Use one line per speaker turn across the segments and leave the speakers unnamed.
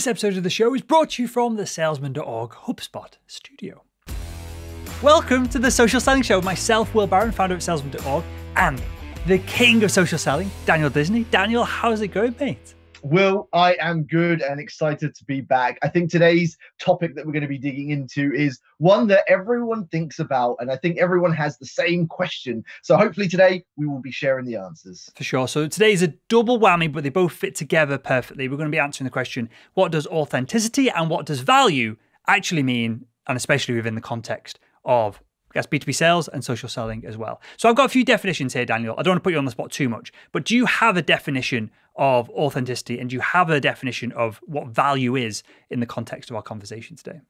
This episode of the show is brought to you from the Salesman.org HubSpot studio. Welcome to the Social Selling Show. Myself, Will Barron, founder of Salesman.org, and the king of social selling, Daniel Disney. Daniel, how's it going, mate?
Will, I am good and excited to be back. I think today's topic that we're going to be digging into is one that everyone thinks about, and I think everyone has the same question. So hopefully today we will be sharing the answers.
For sure. So today's a double whammy, but they both fit together perfectly. We're going to be answering the question, what does authenticity and what does value actually mean, and especially within the context of B2B sales and social selling as well. So I've got a few definitions here, Daniel. I don't want to put you on the spot too much, but do you have a definition of authenticity and do you have a definition of what value is in the context of our conversation today?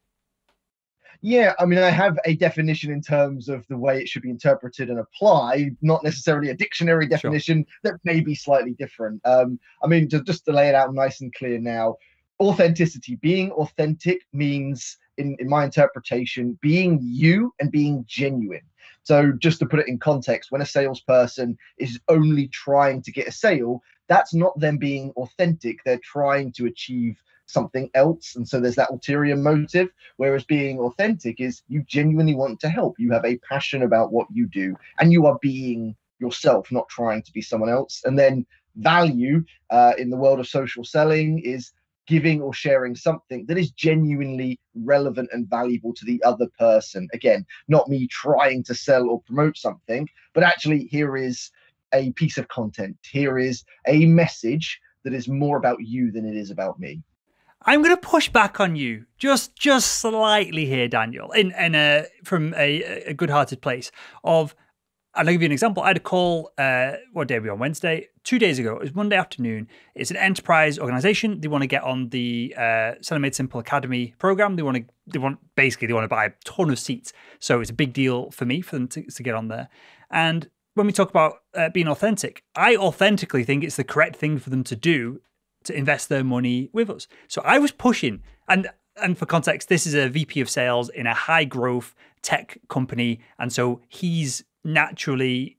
Yeah, I mean, I have a definition in terms of the way it should be interpreted and applied, not necessarily a dictionary definition that may be slightly different. Just to lay it out nice and clear now, authenticity, being authentic means, in my interpretation, being you and being genuine. So just to put it in context, when a salesperson is only trying to get a sale, that's not them being authentic. They're trying to achieve something else. And so there's that ulterior motive. Whereas being authentic is you genuinely want to help. You have a passion about what you do and you are being yourself, not trying to be someone else. And then value in the world of social selling is giving or sharing something that is genuinely relevant and valuable to the other person. Again, not me trying to sell or promote something, but actually here is a piece of content. Here is a message that is more about you than it is about me.
I'm going to push back on you just slightly here, Daniel, from a good-hearted place of, I'll give you an example. I had a call, what day are we on? Wednesday? 2 days ago. It was Monday afternoon. It's an enterprise organization. They want to get on the Selling Made Simple Academy program. They want to buy a ton of seats. So it's a big deal for them to get on there. And when we talk about being authentic, I authentically think it's the correct thing for them to do to invest their money with us. So I was pushing, and for context, this is a VP of sales in a high growth tech company. And so he's naturally,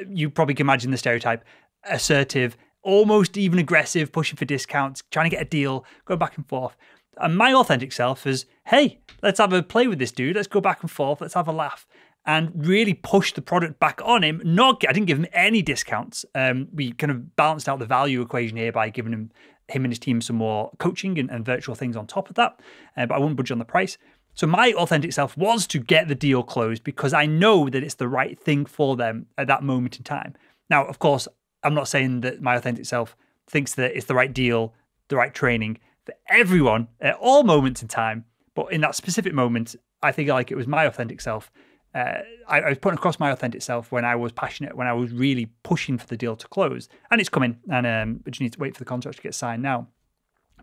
you probably can imagine the stereotype, assertive, almost even aggressive, pushing for discounts, trying to get a deal, going back and forth. And my authentic self is, hey, let's have a play with this dude. Let's go back and forth. Let's have a laugh. And really push the product back on him. I didn't give him any discounts. We kind of balanced out the value equation here by giving him and his team some more coaching and virtual things on top of that. But I wouldn't budge on the price. So my authentic self was to get the deal closed because I know that it's the right thing for them at that moment in time. Now, of course, I'm not saying that my authentic self thinks that it's the right deal, the right training for everyone at all moments in time. But in that specific moment, I think like it was my authentic self. I was putting across my authentic self when I was passionate, when I was really pushing for the deal to close. And it's coming, and we just need to wait for the contract to get signed now.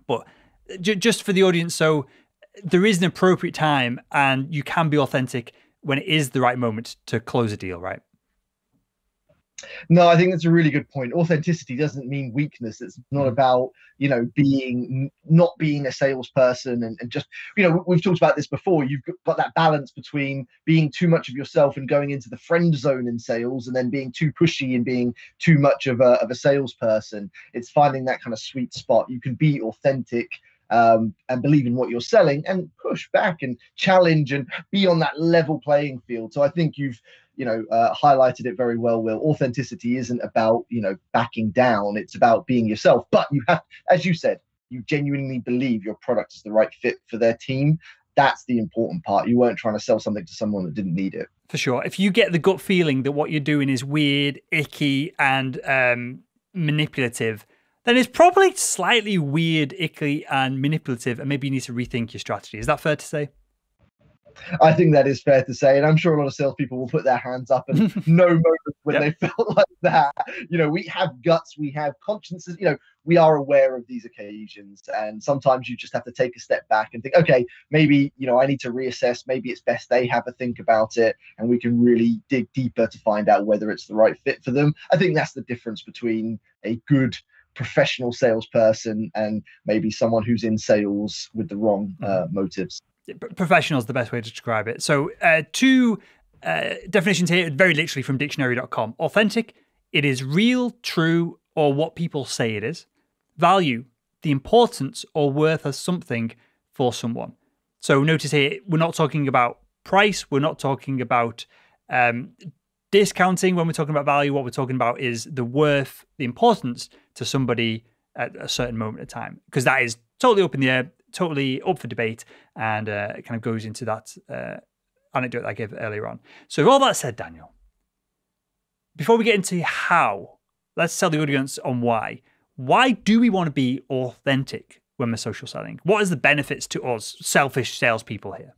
But just for the audience, so there is an appropriate time and you can be authentic when it is the right moment to close a deal, right?
No, I think that's a really good point. Authenticity doesn't mean weakness. It's not about, not being a salesperson and just, we've talked about this before. You've got that balance between being too much of yourself and going into the friend zone in sales and then being too pushy and being too much of a salesperson. It's finding that kind of sweet spot. You can be authentic and believe in what you're selling and push back and challenge and be on that level playing field. So I think you've highlighted it very well, Will. Authenticity isn't about, backing down. It's about being yourself. But you have, as you said, you genuinely believe your product is the right fit for their team. That's the important part. You weren't trying to sell something to someone that didn't need it.
For sure. If you get the gut feeling that what you're doing is weird, icky, and manipulative, then it's probably slightly weird, icky, and manipulative, and maybe you need to rethink your strategy. Is that fair to say?
I think that is fair to say, and I'm sure a lot of salespeople will put their hands up and no moment when they felt like that. We have guts, we have consciences. We are aware of these occasions, and sometimes you just have to take a step back and think, okay, maybe I need to reassess. Maybe it's best they have a think about it, and we can really dig deeper to find out whether it's the right fit for them. I think that's the difference between a good professional salesperson and maybe someone who's in sales with the wrong motives.
Professional is the best way to describe it. So two definitions here, very literally from dictionary.com. Authentic, it is real, true, or what people say it is. Value, the importance or worth of something for someone. So notice here, we're not talking about price. We're not talking about discounting when we're talking about value. What we're talking about is the worth, the importance to somebody at a certain moment of time, because that is totally up in the air, totally up for debate, and it kind of goes into that anecdote that I gave earlier on. So with all that said, Daniel, before we get into how, let's tell the audience on why. Why do we want to be authentic when we're social selling? What is the benefits to us selfish salespeople here?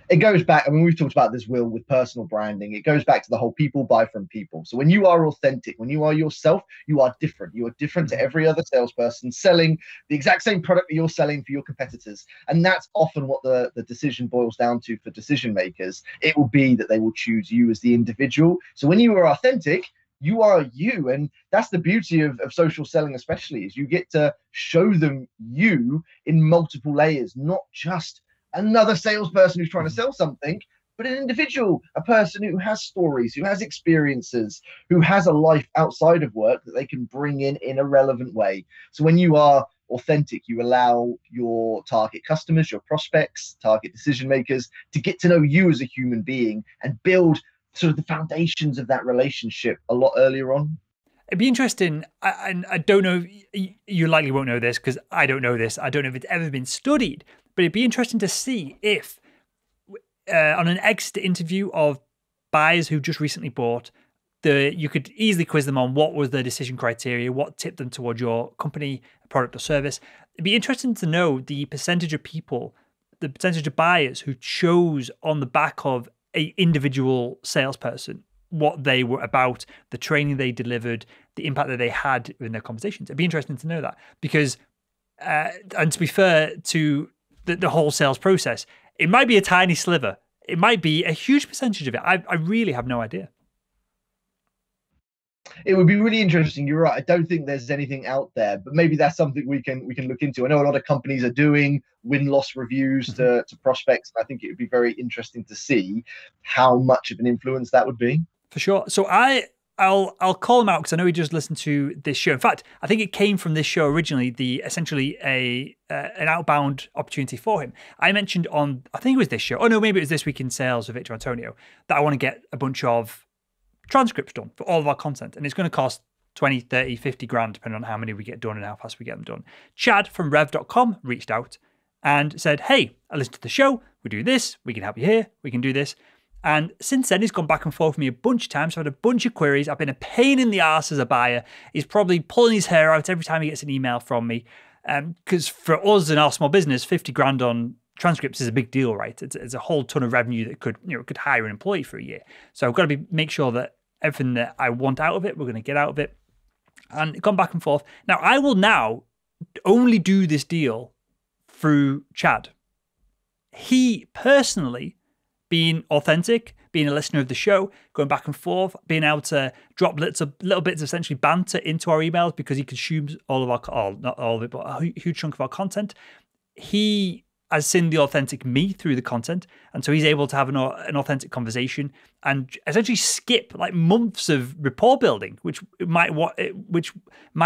It goes back, I mean, we've talked about this, Will, with personal branding. It goes back to the whole people buy from people. So when you are authentic, when you are yourself, you are different. You are different to every other salesperson selling the exact same product that you're selling for your competitors. And that's often what the decision boils down to for decision makers. It will be that they will choose you as the individual. So when you are authentic, you are you. And that's the beauty of social selling, especially, is you get to show them you in multiple layers, not just another salesperson who's trying to sell something, but an individual, a person who has stories, who has experiences, who has a life outside of work that they can bring in a relevant way. So when you are authentic, you allow your target customers, your prospects, target decision makers to get to know you as a human being and build sort of the foundations of that relationship a lot earlier on.
It'd be interesting, and I don't know, you likely won't know this because I don't know this. I don't know if it's ever been studied, but it'd be interesting to see if on an exit interview of buyers who just recently bought, you could easily quiz them on what was their decision criteria, what tipped them towards your company, product or service. It'd be interesting to know the percentage of people, the percentage of buyers who chose on the back of an individual salesperson, what they were about, the training they delivered, the impact that they had in their conversations. It'd be interesting to know that because, and to be fair to the whole sales process, it might be a tiny sliver. It might be a huge percentage of it. I really have no idea.
It would be really interesting. You're right. I don't think there's anything out there, but maybe that's something we can look into. I know a lot of companies are doing win-loss reviews to prospects. And I think it would be very interesting to see how much of an influence that would be.
For sure. So I'll call him out because I know he just listened to this show. In fact, I think it came from this show originally, essentially an outbound opportunity for him. I mentioned on, I think it was this show. Oh no, maybe it was This Week in Sales with Victor Antonio, that I want to get a bunch of transcripts done for all of our content. And it's going to cost 20, 30, 50 grand, depending on how many we get done and how fast we get them done. Chad from rev.com reached out and said, hey, I listened to the show. We do this. We can help you here. We can do this. And since then, he's gone back and forth with me a bunch of times. I've had a bunch of queries. I've been a pain in the arse as a buyer. He's probably pulling his hair out every time he gets an email from me. Because for us in our small business, 50 grand on transcripts is a big deal, right? It's a whole ton of revenue that could hire an employee for a year. So I've got to make sure that everything that I want out of it, we're going to get out of it. And gone back and forth. Now, I will now only do this deal through Chad. He personally, being authentic, being a listener of the show, going back and forth, being able to drop little bits of essentially banter into our emails because he consumes all of our, not all of it, but a huge chunk of our content. He has seen the authentic me through the content, and so he's able to have an authentic conversation and essentially skip like months of rapport building, which might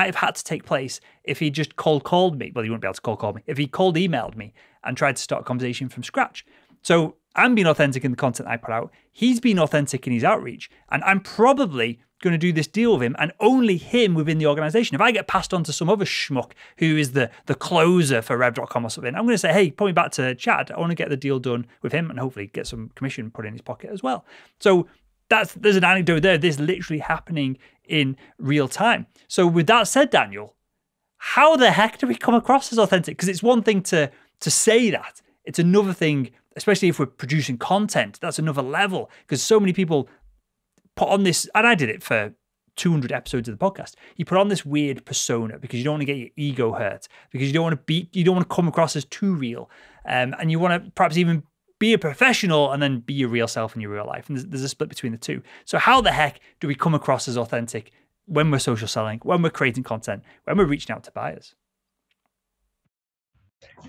have had to take place if he just cold called me. Well, he wouldn't be able to cold call me if he cold emailed me and tried to start a conversation from scratch. So I'm being authentic in the content I put out. He's been authentic in his outreach, and I'm probably going to do this deal with him and only him within the organization. If I get passed on to some other schmuck who is the closer for rev.com or something, I'm going to say, hey, put me back to Chad. I want to get the deal done with him and hopefully get some commission put in his pocket as well. So there's an anecdote there. This is literally happening in real time. So with that said, Daniel, how the heck do we come across as authentic? Because it's one thing to say that. It's another thing, especially if we're producing content, that's another level, because so many people put on this, and I did it for 200 episodes of the podcast. You put on this weird persona because you don't want to get your ego hurt, because you don't want to come across as too real, and you want to perhaps even be a professional and then be your real self in your real life. And there's a split between the two. So how the heck do we come across as authentic when we're social selling, when we're creating content, when we're reaching out to buyers?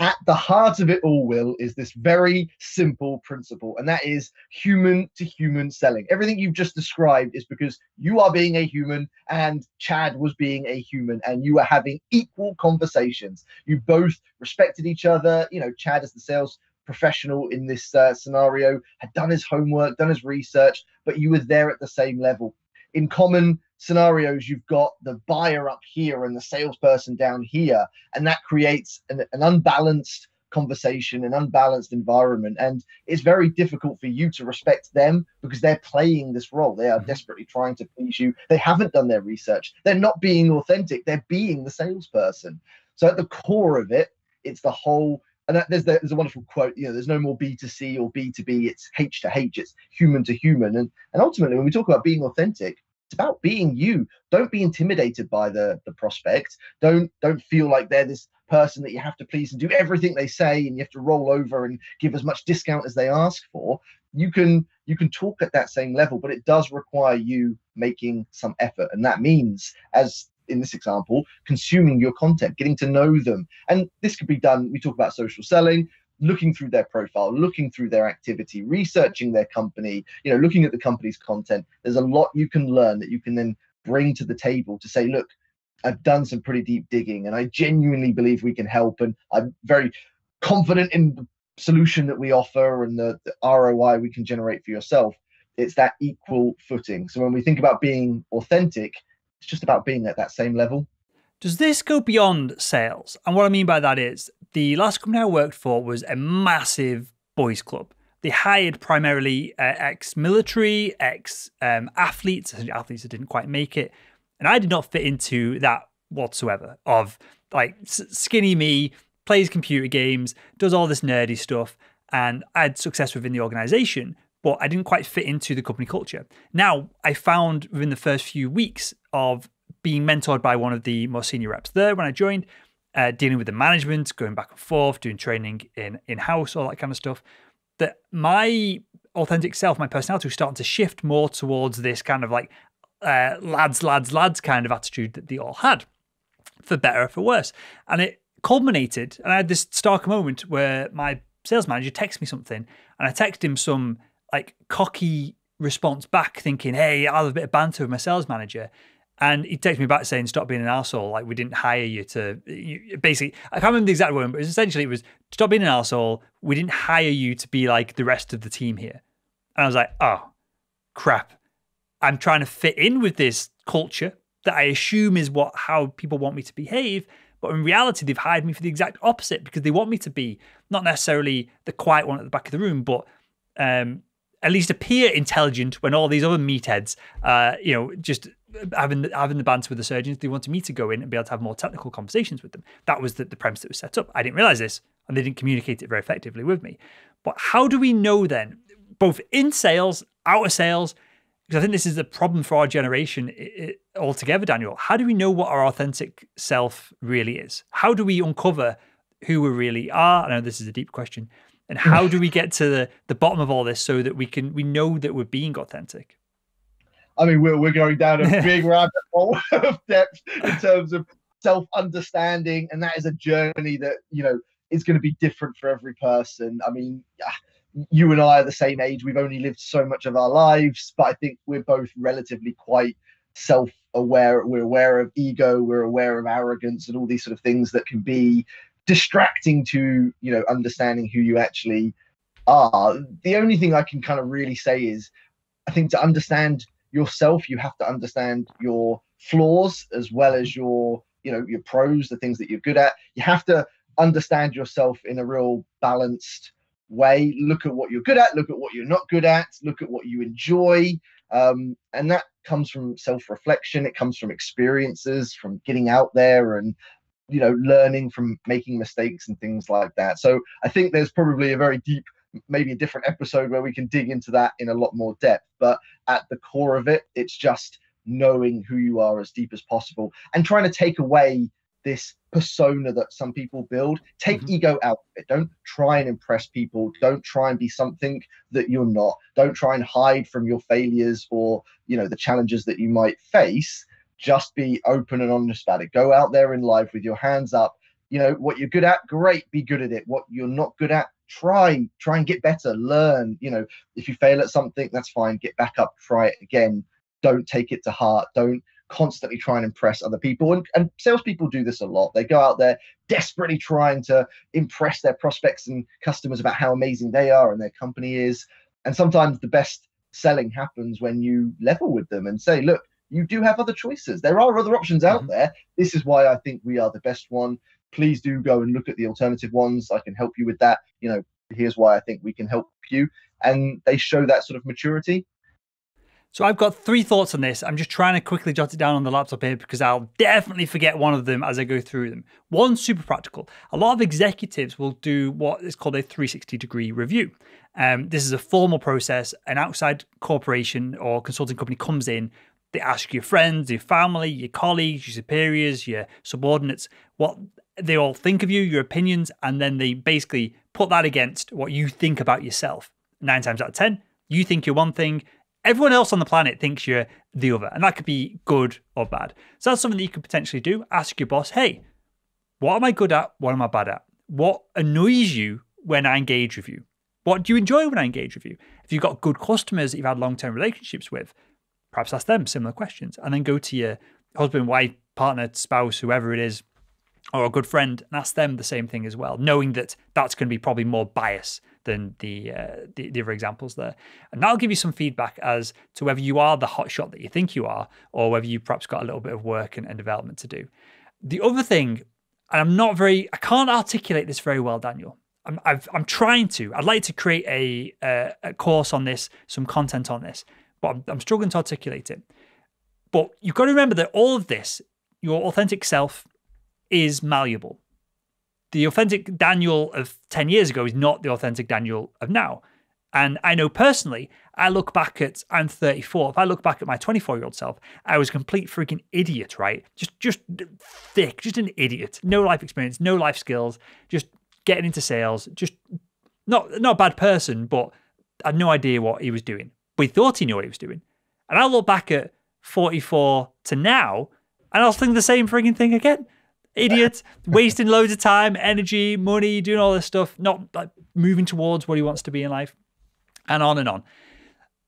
At the heart of it all, Will, is this very simple principle, and that is human to human selling. Everything you've just described is because you are being a human and Chad was being a human, and you are having equal conversations. You both respected each other. Chad, as the sales professional in this scenario, had done his homework, done his research, but you were there at the same level. In common scenarios, you've got the buyer up here and the salesperson down here, and that creates an unbalanced conversation, an unbalanced environment, and it's very difficult for you to respect them because they're playing this role. They are desperately trying to please you. They haven't done their research. They're not being authentic. They're being the salesperson. So at the core of it, it's the whole. And there's a wonderful quote, there's no more B2C or B2B, it's H to H, it's human to human. And ultimately, when we talk about being authentic, it's about being you. Don't be intimidated by the prospect. Don't feel like they're this person that you have to please and do everything they say and you have to roll over and give as much discount as they ask for. You can talk at that same level, but it does require you making some effort. And that means, as in this example, consuming your content, getting to know them. And this could be done, we talk about social selling, looking through their profile, looking through their activity, researching their company, looking at the company's content. There's a lot you can learn that you can then bring to the table to say, look, I've done some pretty deep digging and I genuinely believe we can help. And I'm very confident in the solution that we offer and the ROI we can generate for yourself. It's that equal footing. So when we think about being authentic, it's just about being at that same level.
Does this go beyond sales? And what I mean by that is the last company I worked for was a massive boys club. They hired primarily ex-military, ex-athletes, athletes that didn't quite make it. And I did not fit into that whatsoever of like skinny me, plays computer games, does all this nerdy stuff. And I had success within the organization, but I didn't quite fit into the company culture. Now, I found within the first few weeks of being mentored by one of the more senior reps there when I joined, dealing with the management, going back and forth, doing training in-house, all that kind of stuff, that my authentic self, my personality was starting to shift more towards this kind of like lads kind of attitude that they all had, for better or for worse. And it culminated, and I had this stark moment where my sales manager texted me something, and I texted him some like cocky response back thinking, hey, I'll have a bit of banter with my sales manager. And he texted me back saying, stop being an arsehole. Like, we didn't hire you to, basically, I can't remember the exact word, but essentially it was, stop being an arsehole. We didn't hire you to be like the rest of the team here. And I was like, oh, crap. I'm trying to fit in with this culture that I assume is how people want me to behave. But in reality, they've hired me for the exact opposite because they want me to be not necessarily the quiet one at the back of the room, but at least appear intelligent when all these other meatheads, just having the banter with the surgeons. They wanted me to go in and be able to have more technical conversations with them. That was the premise that was set up. I didn't realize this, and they didn't communicate it very effectively with me. But how do we know then, both in sales, out of sales, because I think this is the problem for our generation altogether, Daniel. How do we know what our authentic self really is? How do we uncover who we really are? I know this is a deep question. And how do we get to the bottom of all this so that we know that we're being authentic?
I mean, we're going down a big rabbit hole of depth in terms of self-understanding, and that is a journey that, is going to be different for every person. I mean, you and I are the same age. We've only lived so much of our lives, but I think we're both relatively quite self-aware. We're aware of ego, we're aware of arrogance and all these sort of things that can be distracting to, understanding who you actually are. The only thing I can kind of really say is, I think to understand yourself, you have to understand your flaws as well as your pros, the things that you're good at. You have to understand yourself in a real balanced way. Look at what you're good at, look at what you're not good at, look at what you enjoy. And that comes from self-reflection. It comes from experiences, from getting out there and learning from making mistakes and things like that. So I think there's probably a very deep, maybe a different episode where we can dig into that in a lot more depth. But at the core of it, it's just knowing who you are as deep as possible and trying to take away this persona that some people build. Take ego out of it. Don't try and impress people. Don't try and be something that you're not. Don't try and hide from your failures or, the challenges that you might face. Just be open and honest about it. Go out there in life with your hands up, You know, what you're good at, great, be good at it. What you're not good at, try and get better, learn. You know, if you fail at something, that's fine, get back up, try it again. Don't take it to heart. Don't constantly try and impress other people. And salespeople do this a lot. They go out there desperately trying to impress their prospects and customers about how amazing they are and their company is. And sometimes the best selling happens when you level with them and say, look, you do have other choices. There are other options out there. This is why I think we are the best one. Please do go and look at the alternative ones. I can help you with that. You know, here's why I think we can help you. And they show that sort of maturity.
So I've got 3 thoughts on this. I'm just trying to quickly jot it down on the laptop here because I'll definitely forget one of them as I go through them. One, super practical. A lot of executives will do what is called a 360-degree review. This is a formal process. An outside corporation or consulting company comes in. They ask your friends, your family, your colleagues, your superiors, your subordinates, what they all think of you, your opinions, and then they basically put that against what you think about yourself. 9 times out of 10, you think you're one thing. Everyone else on the planet thinks you're the other, and that could be good or bad. So that's something that you could potentially do. Ask your boss, hey, what am I good at? What am I bad at? What annoys you when I engage with you? What do you enjoy when I engage with you? If you've got good customers that you've had long-term relationships with, perhaps ask them similar questions, and then go to your husband, wife, partner, spouse, whoever it is, or a good friend, and ask them the same thing as well, knowing that that's going to be probably more bias than the other examples there. And that'll give you some feedback as to whether you are the hotshot that you think you are, or whether you perhaps got a little bit of work and development to do. The other thing, and I can't articulate this very well, Daniel. I'm trying to. I'd like to create a course on this, some content on this, but I'm struggling to articulate it. But you've got to remember that all of this, your authentic self, is malleable. The authentic Daniel of 10 years ago is not the authentic Daniel of now. And I know personally, I'm 34. If I look back at my 24-year-old self, I was a complete freaking idiot, right? Just thick, just an idiot. No life experience, no life skills, just getting into sales, just not a bad person, but I had no idea what he was doing. But he thought he knew what he was doing. And I look back at 44 to now, and I was thinking the same freaking thing again. Idiot, wasting loads of time, energy, money, doing all this stuff, not like moving towards what he wants to be in life, and on and on.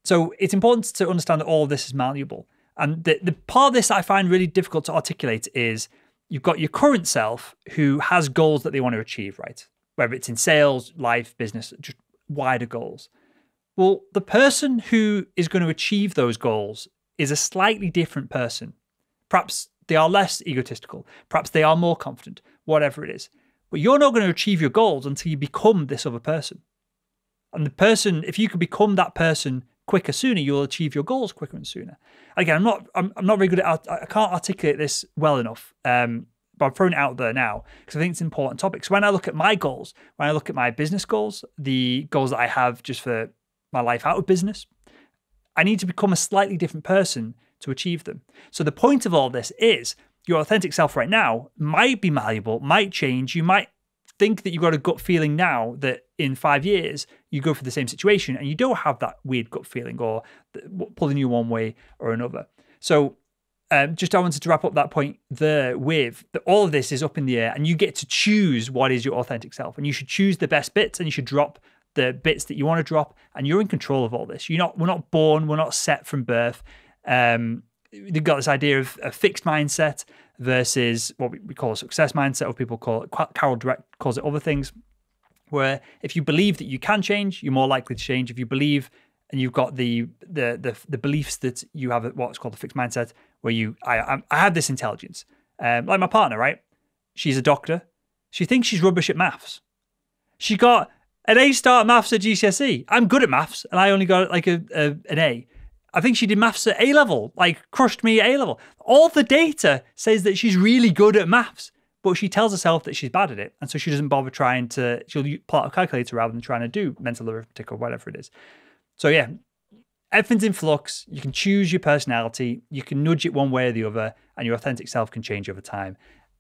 So it's important to understand that all of this is malleable. And the part of this that I find really difficult to articulate is you've got your current self who has goals that they want to achieve, right? Whether it's in sales, life, business, just wider goals. Well, the person who is going to achieve those goals is a slightly different person. Perhaps they are less egotistical. Perhaps they are more confident, whatever it is. But you're not going to achieve your goals until you become this other person. And the person, if you can become that person quicker, sooner, you'll achieve your goals quicker and sooner. Again, I'm not very good at, I can't articulate this well enough, but I'm throwing it out there now because I think it's an important topic. So when I look at my goals, when I look at my business goals, the goals that I have just for my life out of business, I need to become a slightly different person to achieve them. So the point of all this is your authentic self right now might be malleable, might change. You might think that you've got a gut feeling now that in 5 years you go for the same situation and you don't have that weird gut feeling or pulling you one way or another. So I wanted to wrap up that point there with that all of this is up in the air and you get to choose what is your authentic self, and you should choose the best bits and you should drop the bits that you want to drop, and you're in control of all this. We're not born, we're not set from birth. They've got this idea of a fixed mindset versus what we call a success mindset, or people call it, Carol Dweck calls it other things, where if you believe that you can change, you're more likely to change. If you believe and you've got the beliefs that you have what's called a fixed mindset, where I have this intelligence. Like my partner, right? She's a doctor. She thinks she's rubbish at maths. She got an A-star at maths at GCSE. I'm good at maths, and I only got like an A. I think she did maths at A-level, like crushed me at A-level. All the data says that she's really good at maths, but she tells herself that she's bad at it. And so she doesn't bother she'll pull out a calculator rather than trying to do mental arithmetic or whatever it is. So yeah, everything's in flux. You can choose your personality. You can nudge it one way or the other, and your authentic self can change over time.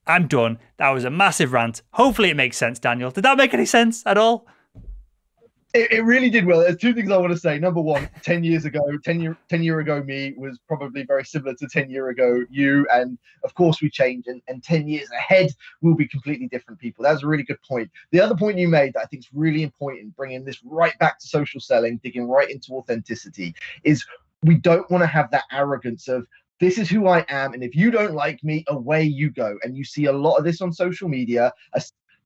I'm done. That was a massive rant. Hopefully it makes sense, Daniel. Did that make any sense at all?
It really did well. There's two things I want to say. Number one, 10 years ago, 10 year ago me was probably very similar to 10 year ago you. And of course we change, and 10 years ahead will be completely different people. That's a really good point. The other point you made that I think is really important, bringing this right back to social selling, digging right into authenticity, is we don't want to have that arrogance of, this is who I am, and if you don't like me, away you go. And you see a lot of this on social media,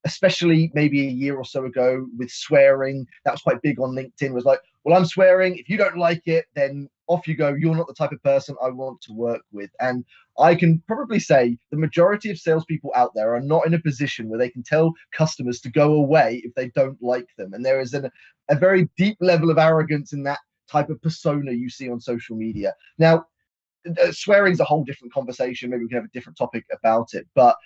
especially maybe a year or so ago with swearing. That was quite big on LinkedIn, was like, well, I'm swearing. If you don't like it, then off you go. You're not the type of person I want to work with. And I can probably say the majority of salespeople out there are not in a position where they can tell customers to go away if they don't like them. And there is a very deep level of arrogance in that type of persona you see on social media. Now, swearing is a whole different conversation. Maybe we can have a different topic about it. But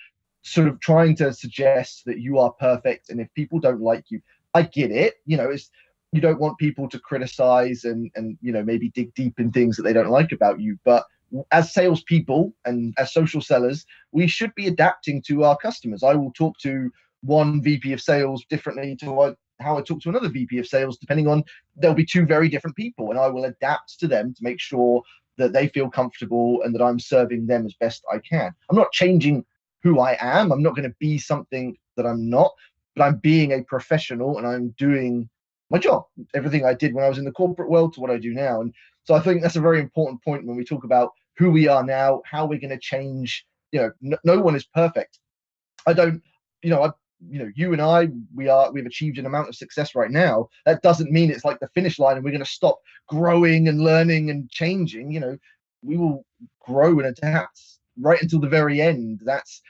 sort of trying to suggest that you are perfect, and if people don't like you, I get it. It's, you don't want people to criticize and maybe dig deep in things that they don't like about you. But as salespeople and as social sellers, we should be adapting to our customers. I will talk to one VP of sales differently to how I talk to another VP of sales, depending on, there'll be two very different people, and I will adapt to them to make sure that they feel comfortable and that I'm serving them as best I can. I'm not changing who I am. I'm not going to be something that I'm not, but I'm being a professional and I'm doing my job, everything I did when I was in the corporate world to what I do now. And so I think that's a very important point when we talk about who we are now, how we're going to change. No one is perfect. I don't, you and I, we've achieved an amount of success right now. That doesn't mean it's like the finish line and we're going to stop growing and learning and changing. We will grow and adapt right until the very end. That's,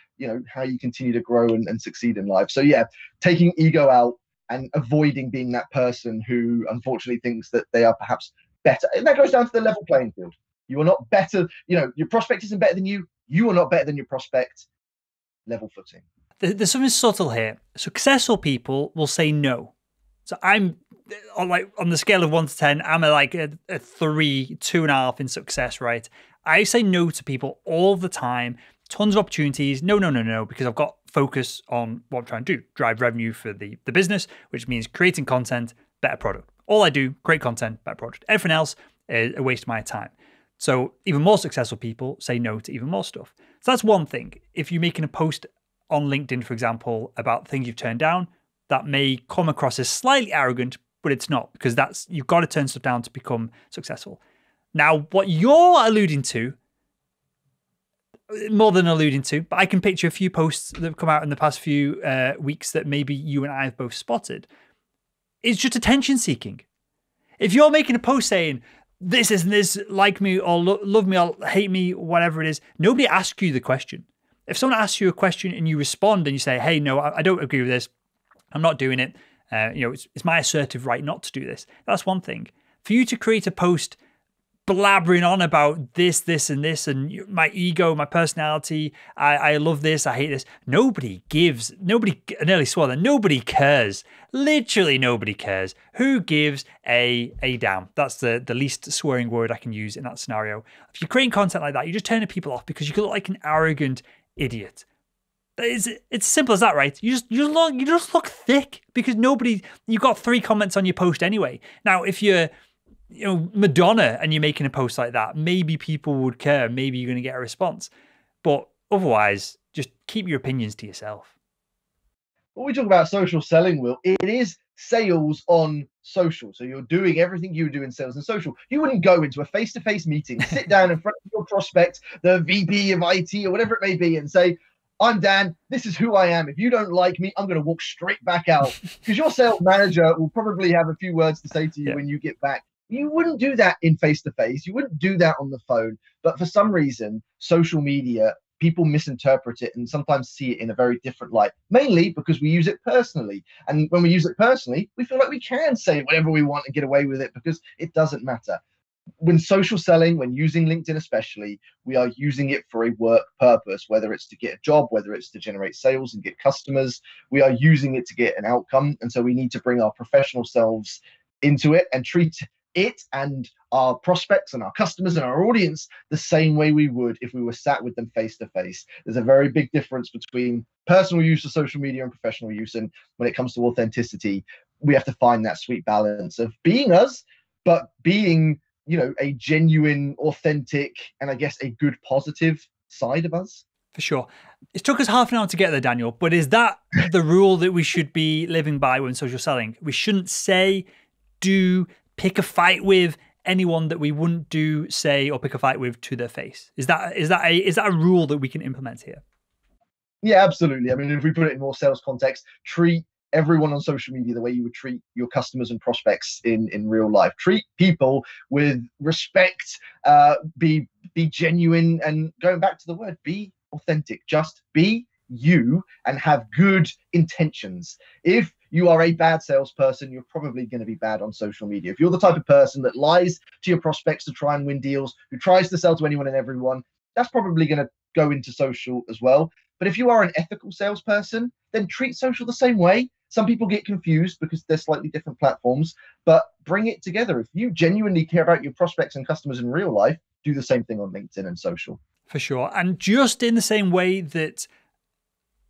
how you continue to grow and succeed in life. So yeah, taking ego out and avoiding being that person who unfortunately thinks that they are perhaps better. And that goes down to the level playing field. You are not better. Your prospect isn't better than you. You are not better than your prospect. Level footing.
There's something subtle here. Successful people will say no. So I'm on the scale of 1 to 10, I'm a 3, 2.5 in success, right? I say no to people all the time. Tons of opportunities. No, because I've got focus on what I'm trying to do. Drive revenue for the business, which means creating content, better product. All I do, create content, better product. Everything else is a waste of my time. So even more successful people say no to even more stuff. So that's one thing. If you're making a post on LinkedIn, for example, about things you've turned down, that may come across as slightly arrogant, but it's not, because you've got to turn stuff down to become successful. Now, what you're alluding to, more than alluding to, but I can picture a few posts that have come out in the past few weeks that maybe you and I have both spotted, is just attention seeking. If you're making a post saying, this isn't this, like me or love me or hate me, whatever it is, nobody asks you the question. If someone asks you a question and you respond and you say, hey, no, I don't agree with this, I'm not doing it, it's my assertive right not to do this, that's one thing. For you to create a post blabbering on about this, and this, and my ego, my personality, I love this, I hate this. Nobody cares. Literally nobody cares. Who gives a damn? That's the least swearing word I can use in that scenario. If you're creating content like that, you're just turning people off because you look like an arrogant idiot. It's as simple as that, right? You just look thick because you got 3 comments on your post anyway. Now, if you're Madonna and you're making a post like that, maybe people would care. Maybe you're going to get a response. But otherwise, just keep your opinions to yourself.
When we talk about social selling, Will, it is sales on social. So you're doing everything you do in sales and social. You wouldn't go into a face-to-face meeting, sit down in front of your prospect, the VP of IT or whatever it may be, and say, I'm Dan, this is who I am. If you don't like me, I'm going to walk straight back out. Because your sales manager will probably have a few words to say to you when you get back. You wouldn't do that in face-to-face. You wouldn't do that on the phone. But for some reason, social media, people misinterpret it and sometimes see it in a very different light, mainly because we use it personally. And when we use it personally, we feel like we can say whatever we want and get away with it because it doesn't matter. When social selling, when using LinkedIn especially, we are using it for a work purpose, whether it's to get a job, whether it's to generate sales and get customers. We are using it to get an outcome. And so we need to bring our professional selves into it and treat it and our prospects and our customers and our audience the same way we would if we were sat with them face to face. There's a very big difference between personal use of social media and professional use. And when it comes to authenticity, we have to find that sweet balance of being us, but being, a genuine, authentic, and I guess a good positive side of us.
For sure. It took us half an hour to get there, Daniel, but is that the rule that we should be living by when social selling? We shouldn't say, do, pick a fight with anyone that we wouldn't do, say, or pick a fight with to their face. Is that a rule that we can implement here?
Yeah, absolutely. I mean, if we put it in more sales context, treat everyone on social media the way you would treat your customers and prospects in real life. Treat people with respect, be genuine, and going back to the word, be authentic. Just be you and have good intentions. If you are a bad salesperson, you're probably going to be bad on social media. If you're the type of person that lies to your prospects to try and win deals, who tries to sell to anyone and everyone, that's probably going to go into social as well. But if you are an ethical salesperson, then treat social the same way. Some people get confused because they're slightly different platforms, but bring it together. If you genuinely care about your prospects and customers in real life, do the same thing on LinkedIn and social.
For sure. And just in the same way that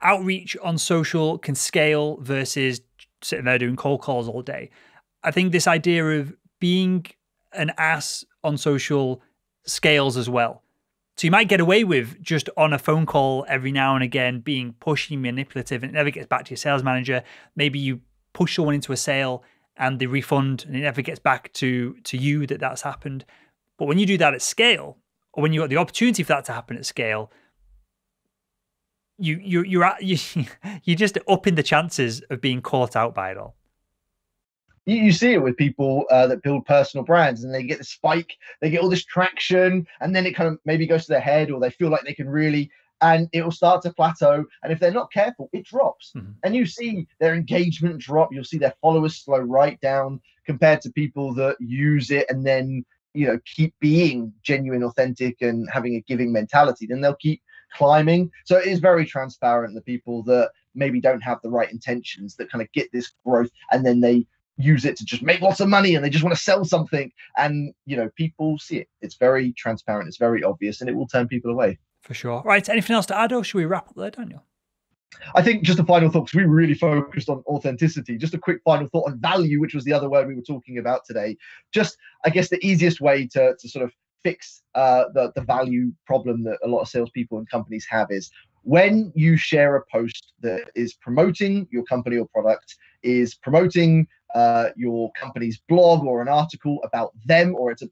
outreach on social can scale versus sitting there doing cold calls all day, I think this idea of being an ass on social scales as well. So you might get away with just on a phone call every now and again being pushy, manipulative, and it never gets back to your sales manager. Maybe you push someone into a sale and they refund and it never gets back to you that's happened. But when you do that at scale, or when you got the opportunity for that to happen at scale, you're just upping the chances of being caught out by it all.
You see it with people that build personal brands, and they get the spike, they get all this traction, and then it kind of maybe goes to their head, or they feel like they can really, and it will start to plateau. And if they're not careful, it drops. Mm-hmm. And you see their engagement drop. You'll see their followers slow right down compared to people that use it and then, keep being genuine, authentic, and having a giving mentality. Then they'll keep climbing. So it is very transparent. The people that maybe don't have the right intentions that kind of get this growth, and then they use it to just make lots of money and they just want to sell something, and people see it. It's very transparent, it's very obvious, and it will turn people away.
For sure. Right, anything else to add, or should we wrap up there, Daniel?
I think just a final thought, because we really focused on authenticity. Just a quick final thought on value, which was the other word we were talking about today. Just, I guess, the easiest way to sort of fix the value problem that a lot of salespeople and companies have is when you share a post that is promoting your company or product, is promoting your company's blog or an article about them, or it's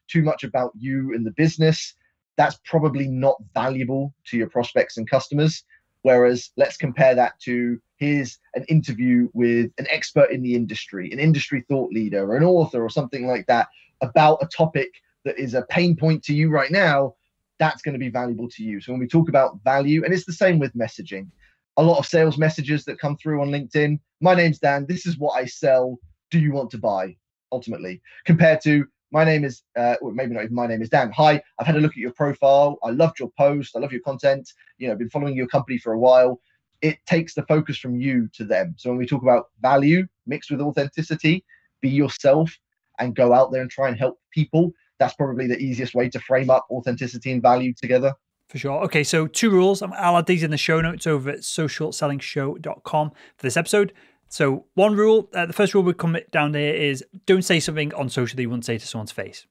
too much about you and the business, that's probably not valuable to your prospects and customers. Whereas let's compare that to, here's an interview with an expert in the industry, an industry thought leader or an author or something like that about a topic that is a pain point to you right now. That's going to be valuable to you. So when we talk about value, and it's the same with messaging, a lot of sales messages that come through on LinkedIn, my name's Dan, this is what I sell, do you want to buy? Ultimately, compared to, my name is, or maybe not even my name is Dan. Hi, I've had a look at your profile. I loved your post. I love your content. I've been following your company for a while. It takes the focus from you to them. So when we talk about value mixed with authenticity, be yourself and go out there and try and help people. That's probably the easiest way to frame up authenticity and value together.
For sure. Okay, so 2 rules. I'll add these in the show notes over at socialsellingshow.com for this episode. So 1 rule, the first rule we come down here is don't say something on social that you wouldn't say to someone's face.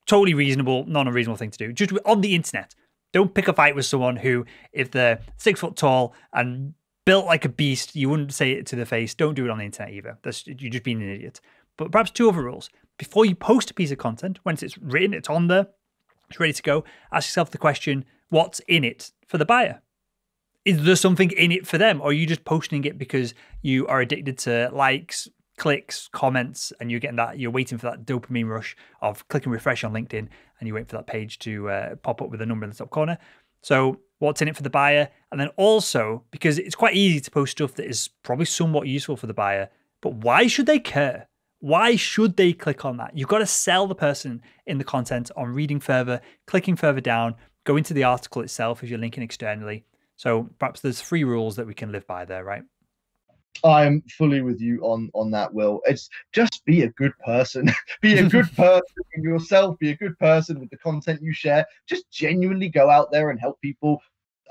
Totally reasonable, not a reasonable thing to do. Just on the internet, don't pick a fight with someone who, if they're 6 foot tall and built like a beast, you wouldn't say it to their face. Don't do it on the internet either. You're just being an idiot. But perhaps 2 other rules. Before you post a piece of content, once it's written, it's on there, it's ready to go, ask yourself the question, what's in it for the buyer? Is there something in it for them? Or are you just posting it because you are addicted to likes, clicks, comments, and you're waiting for that dopamine rush of clicking refresh on LinkedIn, and you wait for that page to pop up with a number in the top corner? So what's in it for the buyer? And then also, because it's quite easy to post stuff that is probably somewhat useful for the buyer, but why should they care? Why should they click on that? You've got to sell the person in the content on reading further, clicking further down, go into the article itself if you're linking externally. So perhaps there's 3 rules that we can live by there, right?
I'm fully with you on that, Will. It's just be a good person. Be a good person in yourself. Be a good person with the content you share. Just genuinely go out there and help people.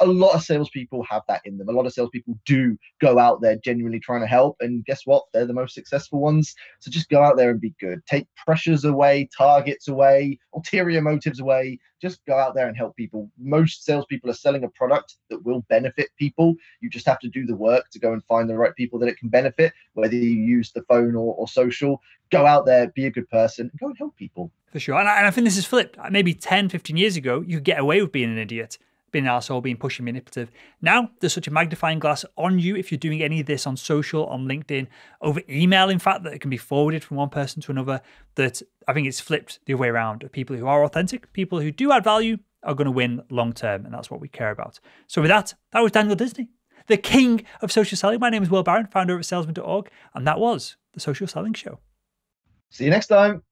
a lot of salespeople have that in them. A lot of salespeople do go out there genuinely trying to help, and guess what? They're the most successful ones. So just go out there and be good. Take pressures away, targets away, ulterior motives away. Just go out there and help people. Most salespeople are selling a product that will benefit people. You just have to do the work to go and find the right people that it can benefit, whether you use the phone or social. Go out there, be a good person, and go and help people.
For sure. And I think this is flipped. Maybe 10, 15 years ago, you could get away with being an idiot, being an arsehole, being pushy, manipulative. Now, there's such a magnifying glass on you if you're doing any of this on social, on LinkedIn, over email, in fact, that it can be forwarded from one person to another, that I think it's flipped the other way around. People who are authentic, people who do add value are going to win long term, and that's what we care about. So with that was Daniel Disney, the king of social selling. My name is Will Barron, founder of salesman.org, and that was The Social Selling Show.
See you next time.